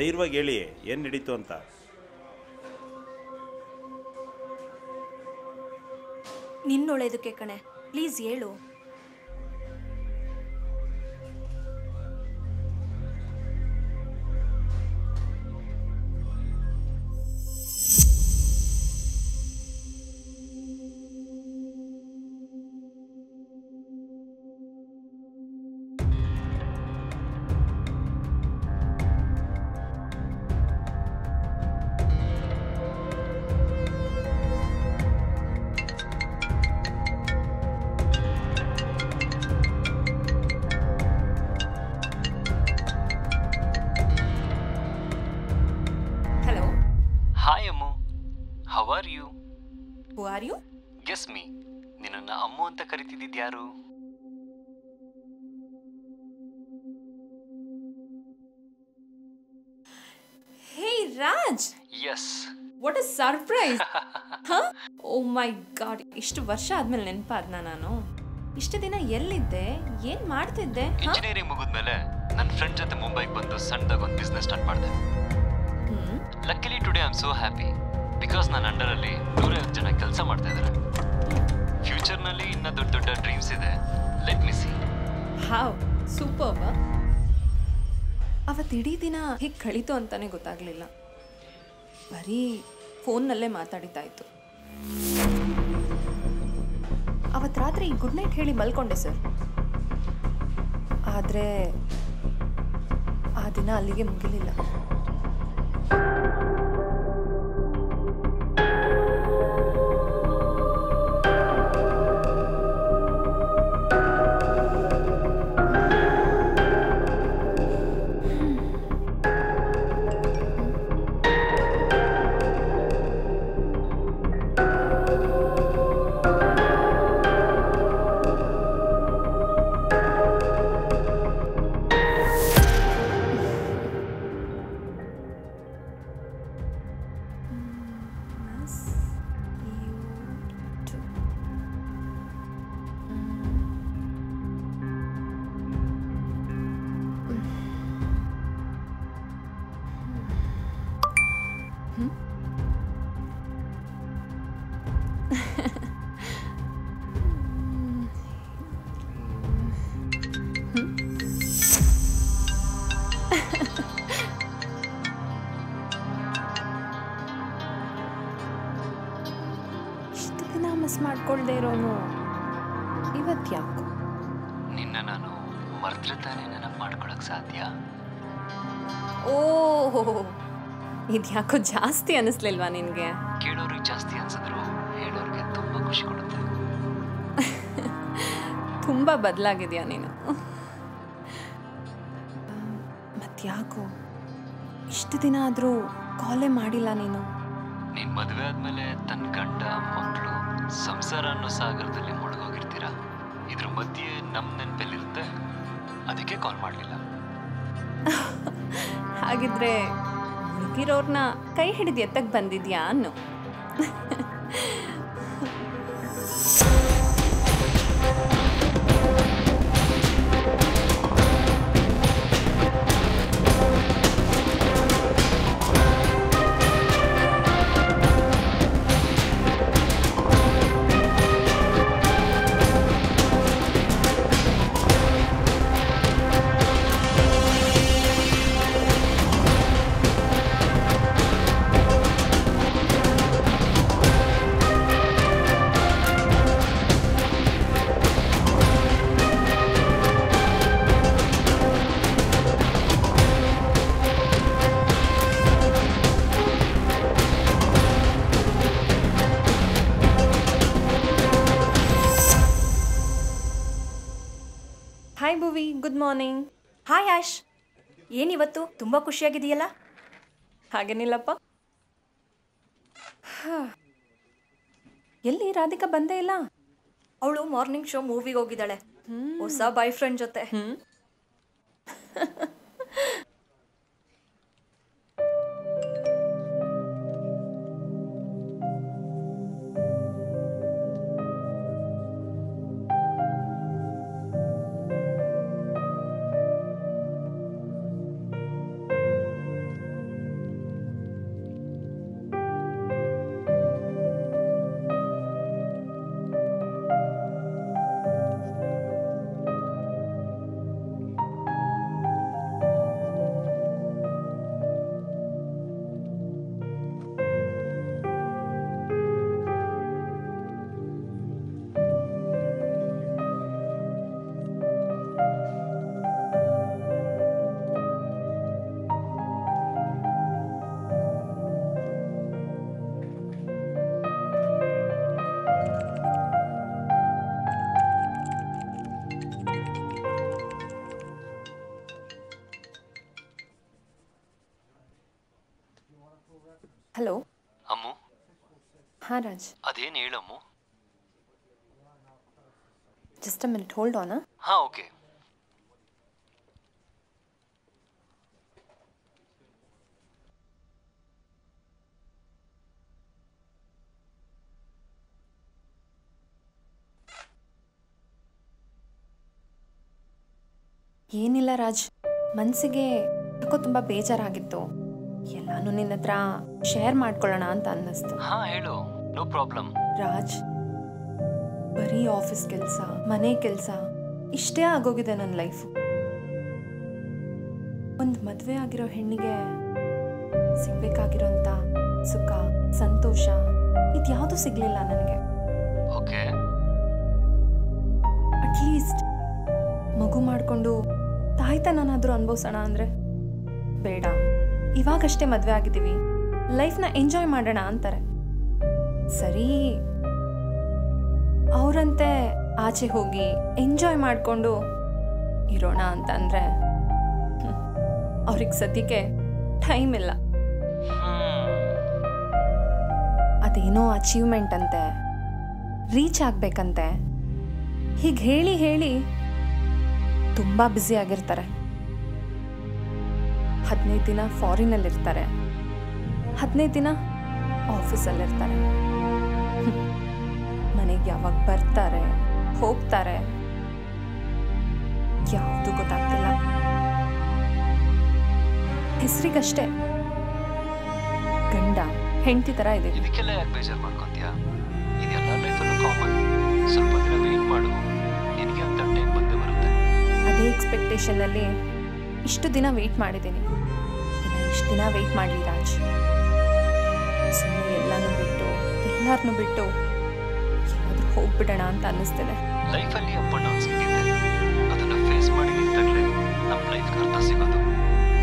ಧೈರ್ಯವಾಗಿ ಹೇಳಿ ಏನು ನಡೀತು ಅಂತ. ನಿನ್ನೊಳ್ಳೇದಕ್ಕೆ ಕಣೆ, ಪ್ಲೀಸ್ ಹೇಳು. Hi Ammu, how are you? Who are you? Guess me. ನಿನ್ನನ್ನ ಅಮ್ಮು ಅಂತ ಕರೀತಿದ್ದಿದ್ದು ಯಾರು? Hey Raj! Yes. What a surprise! Huh? Oh my god, ಇಷ್ಟು ವರ್ಷ ಆದ್ಮೇಲೆ ನೆನಪಾದ್ನ ನಾನು. ಇಷ್ಟು ದಿನ ಎಲ್ಲಿದ್ದೆ, ಏನ್ ಮಾಡ್ತಿದ್ದೆ? ಇಂಜಿನಿಯರಿಂಗ್ ಮುಗಿದ್ಮೇಲೆ ನನ್ನ ಫ್ರೆಂಡ್ ಜೊತೆ ಮುಂಬೈಗೆ ಬಂದು ಸಣ್ಣದಾಗ ಒಂದು ಬಿಸ್ನೆಸ್ ಸ್ಟಾರ್ಟ್ ಮಾಡಿದೆ. Luckily today I am so happy because ನನ್ನ ಅಂಡರಲ್ಲಿ 150 ಜನ ಕೆಲಸ ಮಾಡ್ತಾ ಇದ್ದಾರೆ. ಫ್ಯೂಚರ್ನಲ್ಲಿ ಇನ್ನೂ ದೊಡ್ಡ ದೊಡ್ಡ ಡ್ರೀಮ್ಸ್ ಇದೆ. Let me see. ಹಾವ್ ಸೂಪರ್. ಅವತ್ತು ಇಡೀ ದಿನ ಹೇಗೆ ಕಳೀತು ಅಂತಾನೆ ಗೊತ್ತಾಗ್ಲಿಲ್ಲ. ಬರೀ ಫೋನ್ನಲ್ಲೇ ಮಾತಾಡಿದ್ದಾಯ್ತು. ಅವತ್ತು ರಾತ್ರಿ ಗುಡ್ ನೈಟ್ ಹೇಳಿ ಮಲ್ಕೊಂಡೆ ಸರ್. ಆದರೆ ಆ ದಿನ ಅಲ್ಲಿಗೆ ಮುಗಿಲಿಲ್ಲ. ಮಿಸ್ ಮಾಡ್ಕೊಳ್ದೇ ಇರೋನು ಇವತ್ತು ಯಾಕೋ? ನಿನ್ನ ನಾನು ಮರ್ತ್ರೆ ತಾನೇ ನೆನಪು ಮಾಡ್ಕೊಳಕ್ ಸಾಧ್ಯ? ಓಹೋ, ಇದು ಯಾಕೋ ಜಾಸ್ತಿ ಅನಿಸ್ಲಿಲ್ವಾ ನಿನಗೆ? ಕೇಳೋರಿಗೆ ಜಾಸ್ತಿ ಅನ್ಸಿದ್ರು ಹೇಳೋರಿಗೆ ತುಂಬ ಖುಷಿ ಕೊಡುತ್ತೆ. ತುಂಬ ಬದಲಾಗಿದೆಯಾ ನೀನು. ಮತ್ತ್ಯಾಕೋ ಇಷ್ಟು ದಿನ ಆದರೂ ಕಾಲೇ ಮಾಡಿಲ್ಲ ನೀನು? ನೀನು ಮದುವೆ ಆದಮೇಲೆ ತನ್ನ ಗಂಡ ಮಕ್ಕಳು ಸಂಸಾರ ಅನ್ನೋ ಸಾಗರದಲ್ಲಿ ಮುಳುಗೋಗಿರ್ತೀರ. ಇದ್ರ ಮಧ್ಯೆ ನಮ್ಮ ನೆನಪಲ್ಲಿರುತ್ತೆ, ಅದಕ್ಕೆ ಕಾಲ್ ಮಾಡಲಿಲ್ಲ. ಹಾಗಿದ್ರೆ ಮುಳುಗಿರೋರ್ನ ಕೈ ಹಿಡಿದು ಎತ್ತಕ್ಕೆ ಬಂದಿದ್ಯಾ ಅನ್ನು? ಹಾಯ್ ಭುವಿ, ಗುಡ್ ಮಾರ್ನಿಂಗ್. ಹಾಯ್ ಆಶ್, ಏನಿವತ್ತು ತುಂಬ ಖುಷಿಯಾಗಿದೆಯಲ್ಲ? ಹಾಗೇನಿಲ್ಲಪ್ಪ. ಎಲ್ಲಿ ರಾಧಿಕಾ ಬಂದೇ ಇಲ್ಲ? ಅವಳು ಮಾರ್ನಿಂಗ್ ಶೋ ಮೂವಿಗೆ ಹೋಗಿದ್ದಾಳೆ ಹೊಸ ಬಾಯ್ ಫ್ರೆಂಡ್ ಜೊತೆ. ಹಲೋ. ಅಮ್ಮು. ಹಾಂ ರಾಜ್. ಅದೇನು ಹೇಳಮ್ಮು. Just a minute, hold on. ಹಾಂ, ಓಕೆ. ಏನಿಲ್ಲ ರಾಜ್, ಮನಸ್ಸಿಗೆ ಯಾಕೋ ತುಂಬ ಬೇಜಾರಾಗಿತ್ತು. ಎಲ್ಲಾನು ನಿನ್ನ ಹತ್ರ ಶೇರ್ ಮಾಡ್ಕೊಳ್ಳೋಣ ಅಂತ ಅನ್ನಿಸ್ತು. ಹಾಂ ಹೇಳು, ನೋ ಪ್ರಾಬ್ಲಮ್. ರಾಜ್, ಬರೀ ಆಫೀಸ್ ಕೆಲಸ, ಮನೆ ಕೆಲಸ ಇಷ್ಟೇ ಆಗೋಗಿದೆ ನನ್ನ ಲೈಫು. ಒಂದು ಮದುವೆ ಆಗಿರೋ ಹೆಣ್ಣಿಗೆ ಸಿಗ್ಬೇಕಾಗಿರೋಂಥ ಸುಖ, ಸಂತೋಷ ಇದ್ಯಾವುದೂ ಸಿಗಲಿಲ್ಲ ನನಗೆ. ಓಕೆ. ಅಟ್ಲೀಸ್ಟ್ ಮಗು ಮಾಡಿಕೊಂಡು ತಾಯ್ತನಾದ್ರೂ ಅನುಭವಿಸೋಣ ಅಂದರೆ ಬೇಡ. ಇವಾಗಷ್ಟೇ ಮದುವೆ ಆಗಿದ್ದೀವಿ, ಲೈಫ್ನ ಎಂಜಾಯ್ ಮಾಡೋಣ ಅಂತಾರೆ. ಸರಿ, ಅವರಂತೆ ಆಚೆ ಹೋಗಿ ಎಂಜಾಯ್ ಮಾಡಿಕೊಂಡು ಇರೋಣ ಅಂತಂದರೆ ಅವ್ರಿಗೆ ಸದ್ಯಕ್ಕೆ ಟೈಮ್ ಇಲ್ಲ. ಅದೇನೋ ಅಚೀವ್ಮೆಂಟ್ ಅಂತೆ, ರೀಚ್ ಆಗಬೇಕಂತೆ. ಹೀಗೆ ಹೇಳಿ ಹೇಳಿ ತುಂಬ ಬ್ಯುಸಿ ಆಗಿರ್ತಾರೆ. 15 ದಿನ ಫಾರಿನಲ್ಲಿರ್ತಾರೆ, 15 ದಿನ ಆಫೀಸಲ್ಲಿರ್ತಾರೆ. ಮನೆಗೆ ಯಾವಾಗ ಬರ್ತಾರೆ ಹೋಗ್ತಾರೆ ಯಾವುದು ಗೊತ್ತಾಗ್ತಿಲ್ಲ. ಹೆಸರಿಗಷ್ಟೇ ಗಂಡ ಹೆಂಡತಿ ಥರ ಇದೆ. ಇದಕ್ಕೆಲ್ಲ ಯಾಕೆ ಬೇಜಾರು ಮಾಡ್ಕೊತೀಯಾ? ಇದೆಲ್ಲ ಲೈಫಲ್ಲೂ ಕಾಮನ್. ಸ್ವಲ್ಪ ದಿನ ವೆಯ್ಟ್ ಮಾಡು, ನಿನಗೆ ಅಂತ ಟೈಮ್ ಬಂದೇ ಬರುತ್ತೆ. ಅದೇ ಎಕ್ಸ್ಪೆಕ್ಟೇಷನಲ್ಲಿ ಇಷ್ಟು ದಿನ ವೆಯ್ಟ್ ಮಾಡಿದ್ದೀನಿ. ಇನ್ನು ಇಷ್ಟು ದಿನ ವೆಯ್ಟ್ ಮಾಡಲಿ ರಾಜ್. ಸುಮ್ಮನೆ ಎಲ್ಲನೂ ಬಿಟ್ಟು ಎಲ್ಲರನ್ನೂ ಬಿಟ್ಟು ಎಲ್ಲಾದರೂ ಹೋಗ್ಬಿಡೋಣ ಅಂತ ಅನ್ನಿಸ್ತಿದೆ. ಲೈಫಲ್ಲಿ ಅಪ್ ಅಂಡ್ ಡೌನ್ಸ್ ಇದ್ದಿದೆ, ಅದನ್ನು ಫೇಸ್ ಮಾಡಿ ನಿಂತಾಗಲೇ ನಮ್ಮ ಲೈಫ್ಗೆ ಅರ್ಥ ಸಿಗೋದು.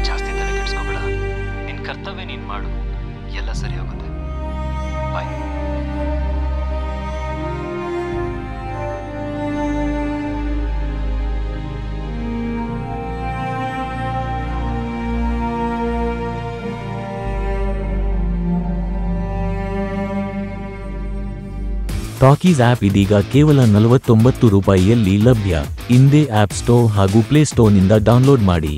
ಜಾಸ್ತಿ ತಲೆ ಕೆಡಿಸ್ಕೋಬೇಡ, ನಿನ್ನ ಕರ್ತವ್ಯ ನೀನು ಮಾಡು, ಎಲ್ಲ ಸರಿ ಹೋಗುತ್ತೆ. ಬಾಯ್. ಟಾಕೀಸ್ ಆ್ಯಪ್ ಇದೀಗ ಕೇವಲ 49 ರೂಪಾಯಿಯಲ್ಲಿ ಲಭ್ಯ. ಇಂದೇ ಆ್ಯಪ್ ಸ್ಟೋರ್ ಹಾಗೂ ಪ್ಲೇ ಸ್ಟೋರ್ನಿಂದ ಡೌನ್ಲೋಡ್ ಮಾಡಿ.